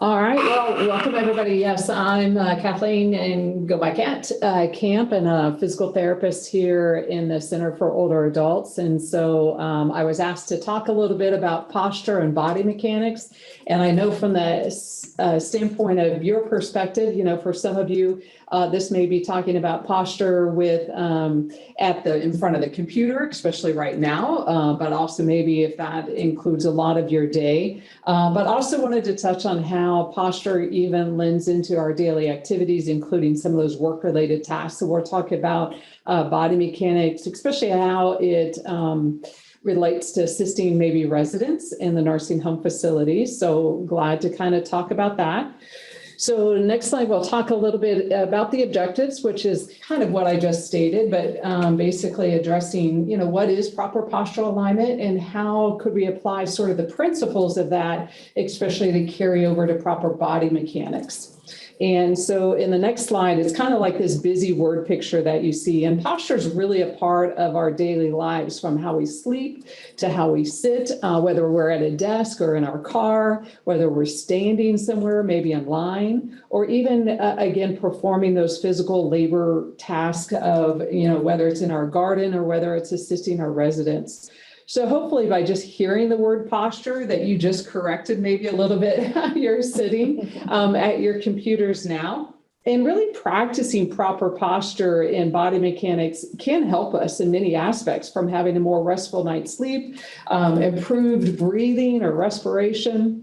All right, well, welcome everybody. Yes, I'm Kathleen and go by Kat Camp, and a physical therapist here in the Center for Older Adults. And so I was asked to talk a little bit about posture and body mechanics. And I know from the standpoint of your perspective, for some of you, this may be talking about posture with in front of the computer, especially right now, but also maybe if that includes a lot of your day. But also wanted to touch on how posture even lends into our daily activities, including some of those work-related tasks. So we're talking about body mechanics, especially how it relates to assisting maybe residents in the nursing home facilities. So glad to kind of talk about that. So next slide, we'll talk a little bit about the objectives, which is kind of what I just stated, but basically addressing, what is proper postural alignment and how could we apply sort of the principles of that, especially to carry over to proper body mechanics. And so in the next slide, it's kind of like this busy word picture that you see. And posture is really a part of our daily lives, from how we sleep to how we sit, whether we're at a desk or in our car, whether we're standing somewhere, maybe in line, or even, again, performing those physical labor tasks of, whether it's in our garden or whether it's assisting our residents. So hopefully by just hearing the word posture that you just corrected maybe a little bit, you're sitting at your computers now. And really practicing proper posture and body mechanics can help us in many aspects, from having a more restful night's sleep, improved breathing or respiration,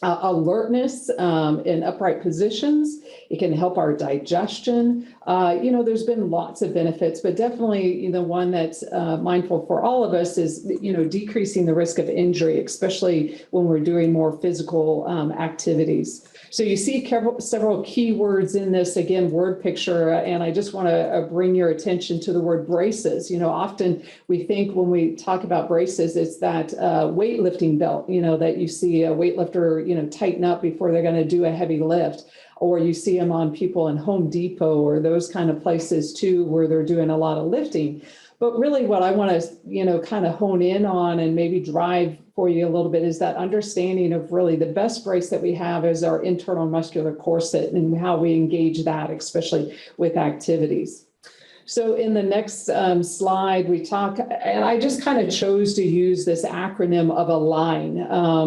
alertness in upright positions. It can help our digestion. There's been lots of benefits, but definitely the one that's mindful for all of us is, decreasing the risk of injury, especially when we're doing more physical activities. So you see several key words in this, again, word picture, and I just want to bring your attention to the word braces. Often we think when we talk about braces, it's that weightlifting belt, that you see a weightlifter, tighten up before they're going to do a heavy lift. Or you see them on people in Home Depot or those kind of places too, where they're doing a lot of lifting. But really what I want to, kind of hone in on and maybe drive for you a little bit is that understanding of really the best brace that we have is our internal muscular corset and how we engage that, especially with activities. So in the next slide, we talk, and I just kind of chose to use this acronym of ALIGN.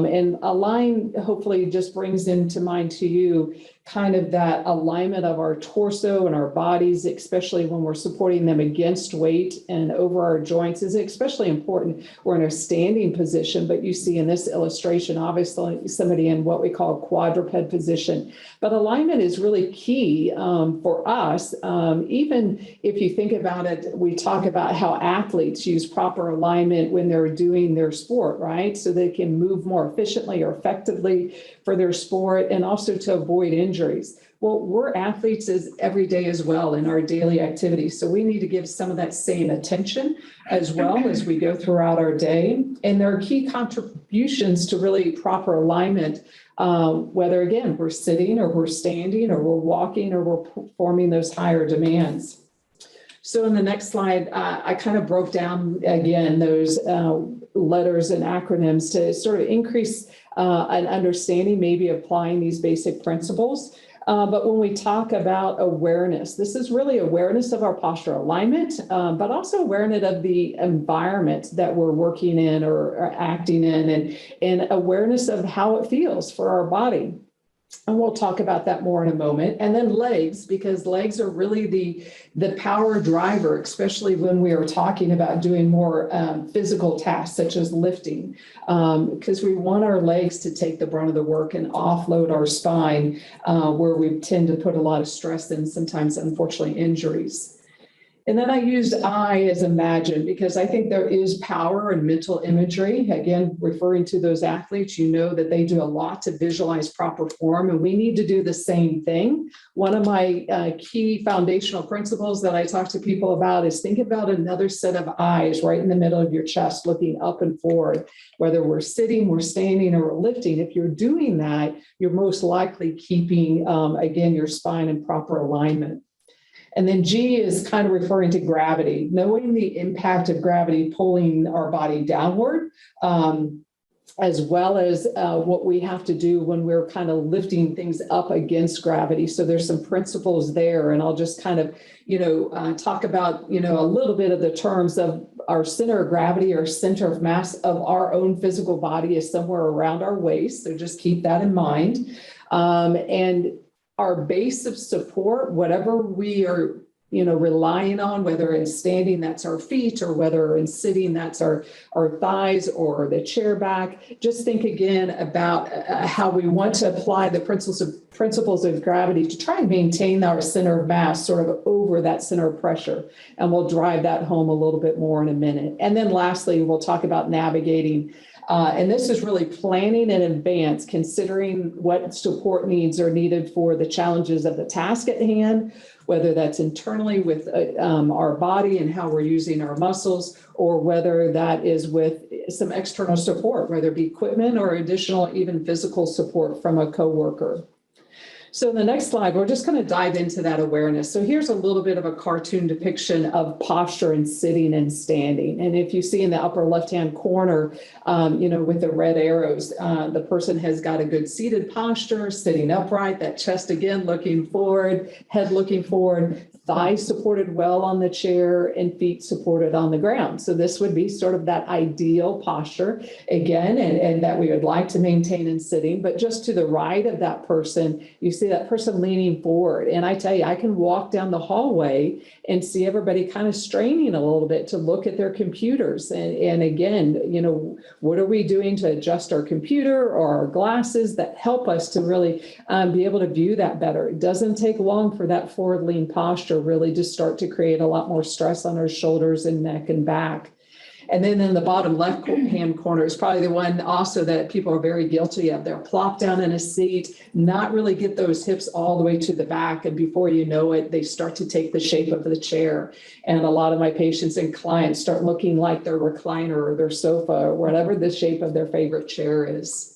And ALIGN hopefully just brings into mind to you kind of that alignment of our torso and our bodies, especially when we're supporting them against weight and over our joints, is especially important. We're in a standing position, but you see in this illustration, obviously somebody in what we call a quadruped position. But alignment is really key for us. Even if you think about it, we talk about how athletes use proper alignment when they're doing their sport, right? So they can move more efficiently or effectively for their sport and also to avoid injuries. Well, we're athletes every day as well in our daily activities. So we need to give some of that same attention as well as we go throughout our day. And there are key contributions to really proper alignment, whether, again, we're sitting or we're standing or we're walking or we're performing those higher demands. So in the next slide, I kind of broke down, again, those letters and acronyms to sort of increase an understanding, maybe applying these basic principles. But when we talk about awareness, this is really awareness of our postural alignment, but also awareness of the environment that we're working in or acting in, and awareness of how it feels for our body. And we'll talk about that more in a moment. And then legs, because legs are really the power driver, especially when we are talking about doing more physical tasks such as lifting, because we want our legs to take the brunt of the work and offload our spine, where we tend to put a lot of stress and sometimes, unfortunately, injuries. And then I used I as imagine, because I think there is power in mental imagery. Again, referring to those athletes, that they do a lot to visualize proper form, and we need to do the same thing. One of my key foundational principles that I talk to people about is think about another set of eyes right in the middle of your chest, looking up and forward. Whether we're sitting, we're standing, or we're lifting, if you're doing that, you're most likely keeping, again, your spine in proper alignment. And then G is kind of referring to gravity, knowing the impact of gravity pulling our body downward. as well as what we have to do when we're kind of lifting things up against gravity. So there's some principles there, and I'll just kind of, talk about, a little bit of the terms of our center of gravity or center of mass of our own physical body is somewhere around our waist. So just keep that in mind. And our base of support, whatever we are relying on, whether in standing, that's our feet, or whether in sitting, that's our thighs or the chair back. Just think again about how we want to apply the principles of gravity to try and maintain our center of mass sort of over that center of pressure. And we'll drive that home a little bit more in a minute. And then lastly, we'll talk about navigating. And this is really planning in advance, considering what support needs are needed for the challenges of the task at hand, whether that's internally with our body and how we're using our muscles, or whether that is with some external support, whether it be equipment or additional even physical support from a coworker. So in the next slide, we're just going to dive into that awareness. So here's a little bit of a cartoon depiction of posture and sitting and standing. And if you see in the upper left-hand corner, with the red arrows, the person has got a good seated posture, sitting upright, that chest again looking forward, head looking forward, thighs supported well on the chair, and feet supported on the ground. So this would be sort of that ideal posture again, and that we would like to maintain in sitting. But just to the right of that person, you see that person leaning forward. And I tell you, I can walk down the hallway and see everybody kind of straining a little bit to look at their computers. And again, what are we doing to adjust our computer or our glasses that help us to really be able to view that better? It doesn't take long for that forward lean posture really to start to create a lot more stress on our shoulders and neck and back. And then in the bottom left hand corner is probably the one also that people are very guilty of. They'll plop down in a seat, not really get those hips all the way to the back. And before you know it, they start to take the shape of the chair. And a lot of my patients and clients start looking like their recliner or their sofa or whatever the shape of their favorite chair is.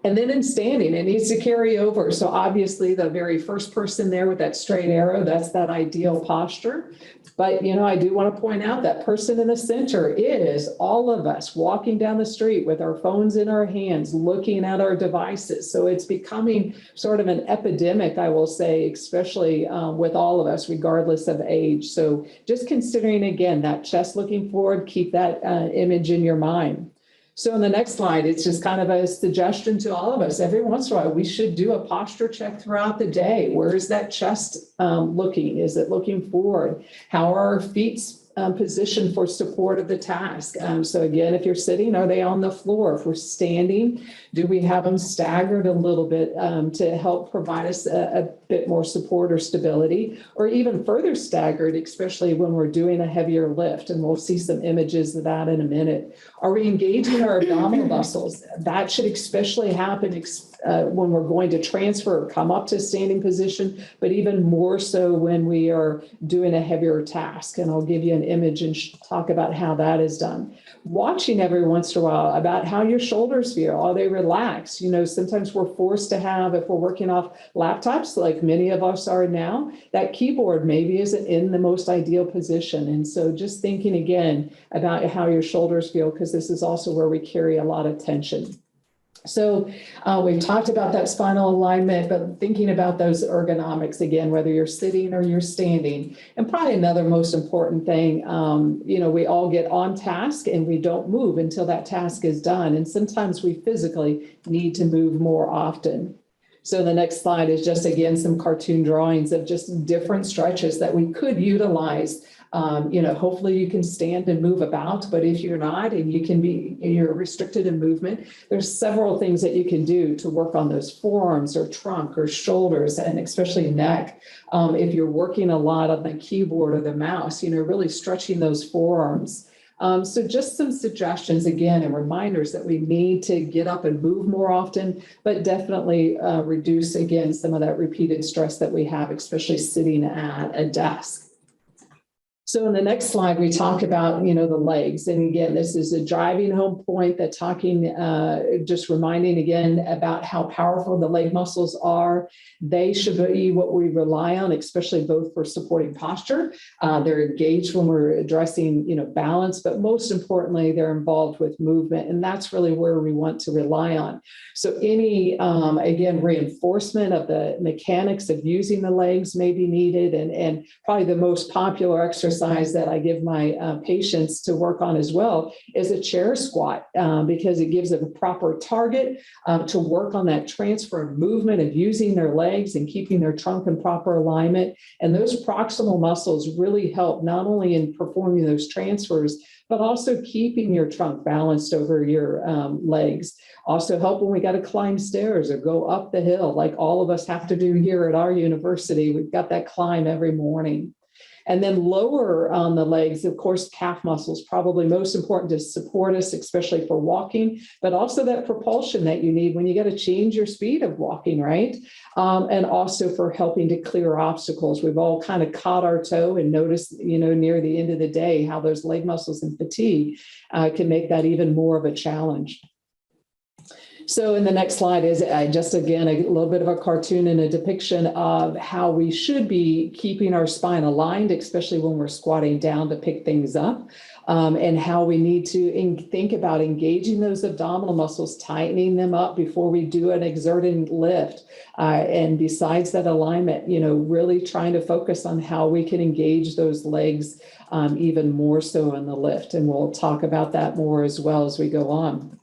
And then in standing, it needs to carry over. So obviously the very first person there with that straight arrow, that's that ideal posture. But, I do want to point out that person in the center is all of us walking down the street with our phones in our hands, looking at our devices. So it's becoming sort of an epidemic, I will say, especially with all of us, regardless of age. So just considering, again, that chest looking forward, keep that image in your mind. So in the next slide, it's just kind of a suggestion to all of us. Every once in a while, we should do a posture check throughout the day. Where is that chest looking? Is it looking forward? How are our feet positioned for support of the task? So again, if you're sitting, are they on the floor? If we're standing, do we have them staggered a little bit to help provide us a bit more support or stability, or even further staggered, especially when we're doing a heavier lift? And we'll see some images of that in a minute. Are we engaging our abdominal muscles? That should especially happen when we're going to transfer or come up to standing position, but even more so when we are doing a heavier task. And I'll give you an image and talk about how that is done. Watching every once in a while about how your shoulders feel. Are they relaxed? Sometimes we're forced to have, if we're working off laptops, like many of us are now, that keyboard maybe isn't in the most ideal position. And so just thinking again about how your shoulders feel, because this is also where we carry a lot of tension. So we've talked about that spinal alignment, but thinking about those ergonomics again, whether you're sitting or you're standing. And probably another most important thing, we all get on task and we don't move until that task is done. And sometimes we physically need to move more often. So the next slide is just, again, some cartoon drawings of just different stretches that we could utilize. Hopefully you can stand and move about, but if you're not and you're restricted in movement, there's several things that you can do to work on those forearms or trunk or shoulders, and especially neck. If you're working a lot on the keyboard or the mouse, really stretching those forearms. So just some suggestions again and reminders that we need to get up and move more often, but definitely reduce again some of that repeated stress that we have, especially sitting at a desk. So in the next slide, we talk about, the legs. And again, this is a driving home point that just reminding again about how powerful the leg muscles are. They should be what we rely on, especially both for supporting posture. They're engaged when we're addressing, balance, but most importantly, they're involved with movement. And that's really where we want to rely on. So any, again, reinforcement of the mechanics of using the legs may be needed. And probably the most popular exercise that I give my patients to work on as well is a chair squat, because it gives them a proper target to work on that transfer of movement of using their legs and keeping their trunk in proper alignment. And those proximal muscles really help not only in performing those transfers, but also keeping your trunk balanced over your legs. Also help when we got to climb stairs or go up the hill, like all of us have to do here at our university. We've got that climb every morning. And then lower on the legs, of course, calf muscles, probably most important to support us, especially for walking, but also that propulsion that you need when you got to change your speed of walking, right? And also for helping to clear obstacles. We've all kind of caught our toe and noticed, near the end of the day, how those leg muscles and fatigue can make that even more of a challenge. So in the next slide is just, again, a little bit of a cartoon and a depiction of how we should be keeping our spine aligned, especially when we're squatting down to pick things up, and how we need to think about engaging those abdominal muscles, tightening them up before we do an exerting lift. And besides that alignment, really trying to focus on how we can engage those legs even more so in the lift. And we'll talk about that more as well as we go on.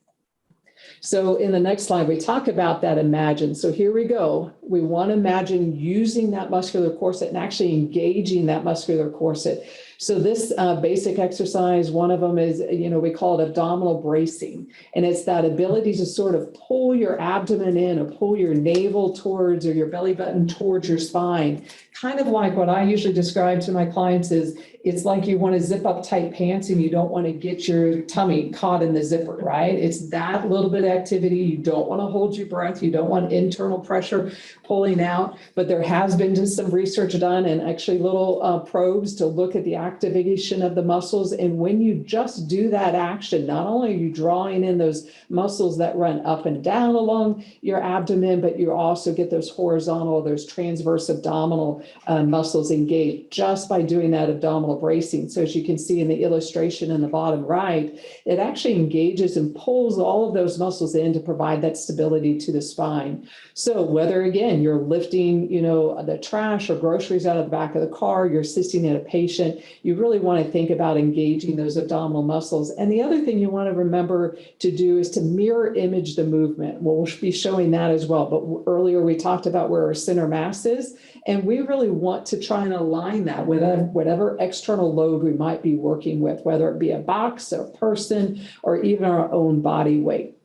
So in the next slide, we talk about that imagine. So here we go. We want to imagine using that muscular corset and actually engaging that muscular corset. So this basic exercise, one of them is, we call it abdominal bracing. And it's that ability to sort of pull your abdomen in or pull your navel towards or your belly button towards your spine. Kind of like what I usually describe to my clients is it's like you want to zip up tight pants and you don't want to get your tummy caught in the zipper, right? It's that little bit of activity. You don't want to hold your breath. You don't want internal pressure pulling out. But there has been just some research done and actually little probes to look at the activation of the muscles. And when you just do that action, not only are you drawing in those muscles that run up and down along your abdomen, but you also get those horizontal, those transverse abdominal muscles engaged just by doing that abdominal bracing. So as you can see in the illustration in the bottom right, it actually engages and pulls all of those muscles in to provide that stability to the spine. So whether, again, you're lifting, the trash or groceries out of the back of the car, you're assisting in a patient, you really want to think about engaging those abdominal muscles. And the other thing you want to remember to do is to mirror image the movement. We'll be showing that as well. But earlier we talked about where our center mass is, and we really want to try and align that with whatever external load we might be working with, whether it be a box, a person, or even our own body weight.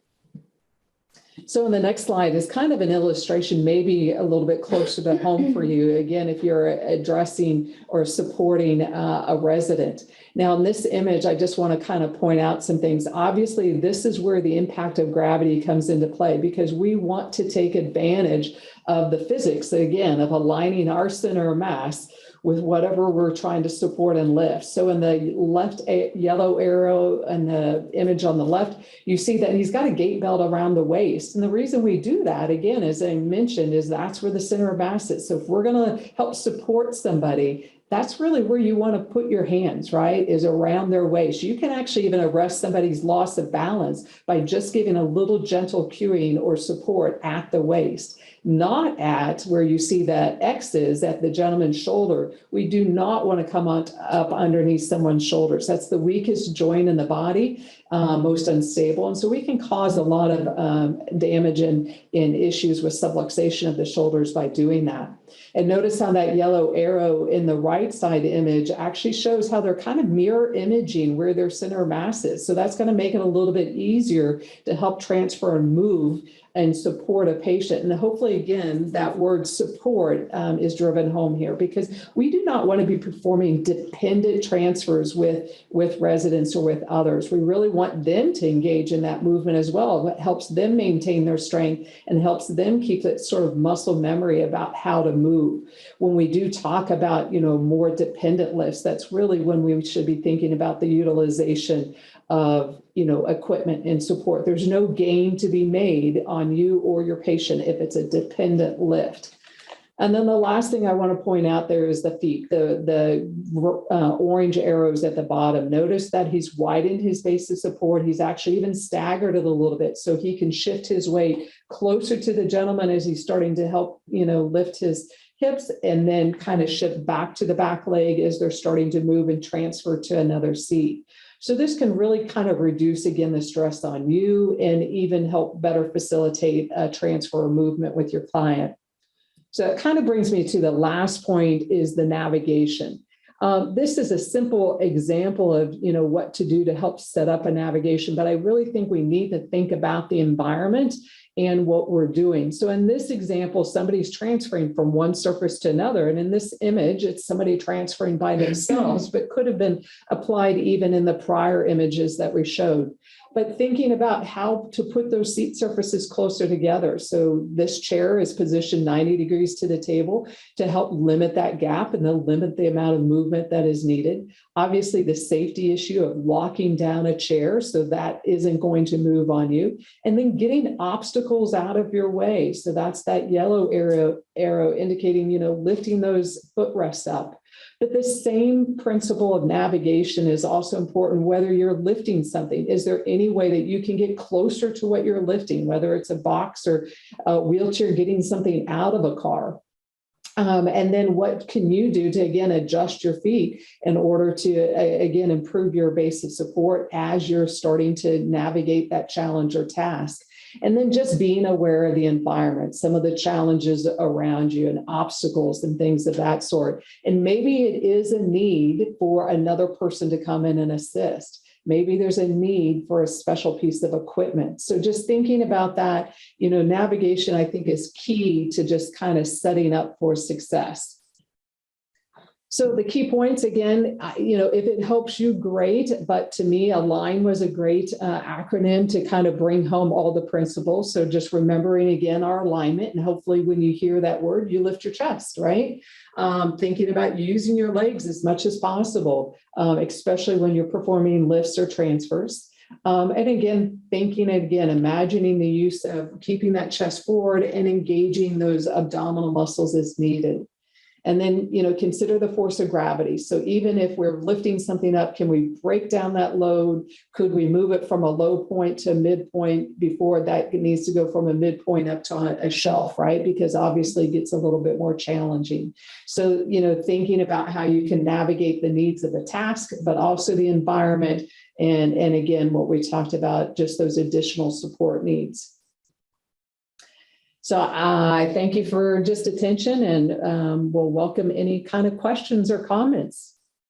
So in the next slide is kind of an illustration, maybe a little bit closer to home for you. Again, if you're addressing or supporting a resident. Now in this image, I just want to kind of point out some things. Obviously, this is where the impact of gravity comes into play because we want to take advantage of the physics, again, of aligning our center of mass with whatever we're trying to support and lift. So in the left yellow arrow and the image on the left, you see that he's got a gait belt around the waist. And the reason we do that, again, as I mentioned, is that's where the center of mass is. So if we're going to help support somebody, that's really where you want to put your hands, right, is around their waist. You can actually even arrest somebody's loss of balance by just giving a little gentle cueing or support at the waist, not at where you see that X is at the gentleman's shoulder. We do not want to come up underneath someone's shoulders. That's the weakest joint in the body, most unstable. And so we can cause a lot of damage and issues with subluxation of the shoulders by doing that. And notice how that yellow arrow in the right side image actually shows how they're kind of mirror imaging where their center mass is. So that's going to make it a little bit easier to help transfer and move and support a patient. And hopefully, again, that word support is driven home here, because we do not want to be performing dependent transfers with residents or with others. We really want them to engage in that movement as well. It helps them maintain their strength and helps them keep that sort of muscle memory about how to move. When we do talk about, more dependent lifts, that's really when we should be thinking about the utilization of, equipment and support. There's no gain to be made on you or your patient if it's a dependent lift. And then the last thing I want to point out there is the feet, the orange arrows at the bottom. Notice that he's widened his base of support. He's actually even staggered it a little bit so he can shift his weight closer to the gentleman as he's starting to help, lift his hips, and then kind of shift back to the back leg as they're starting to move and transfer to another seat. So this can really kind of reduce, again, the stress on you and even help better facilitate a transfer or movement with your client. So it kind of brings me to the last point, is the navigation. This is a simple example of, what to do to help set up a navigation, but I really think we need to think about the environment and what we're doing. So in this example, somebody's transferring from one surface to another. And in this image, it's somebody transferring by themselves, but could have been applied even in the prior images that we showed. But thinking about how to put those seat surfaces closer together. So this chair is positioned 90 degrees to the table to help limit that gap and then limit the amount of movement that is needed. Obviously, the safety issue of locking down a chair so that isn't going to move on you. And then getting obstacles out of your way. So that's that yellow arrow indicating, lifting those footrests up. But the same principle of navigation is also important whether you're lifting something. Is there any way that you can get closer to what you're lifting, whether it's a box or a wheelchair, getting something out of a car? And then what can you do to, again, adjust your feet in order to, again, improve your base of support as you're starting to navigate that challenge or task? And then just being aware of the environment, some of the challenges around you and obstacles and things of that sort. And maybe it is a need for another person to come in and assist. Maybe there's a need for a special piece of equipment. So just thinking about that, navigation, I think, is key to just kind of setting up for success. So the key points, again, if it helps you, great. But to me, ALIGN was a great acronym to kind of bring home all the principles. So just remembering, again, our alignment. And hopefully when you hear that word, you lift your chest, right? Thinking about using your legs as much as possible, especially when you're performing lifts or transfers. And again, imagining the use of keeping that chest forward and engaging those abdominal muscles as needed. And then, consider the force of gravity. So even if we're lifting something up, can we break down that load? Could we move it from a low point to a midpoint before that needs to go from a midpoint up to a shelf, right? Because obviously it gets a little bit more challenging. So, thinking about how you can navigate the needs of the task, but also the environment. And again, what we talked about, just those additional support needs. So I thank you for just attention, and we'll welcome any kind of questions or comments.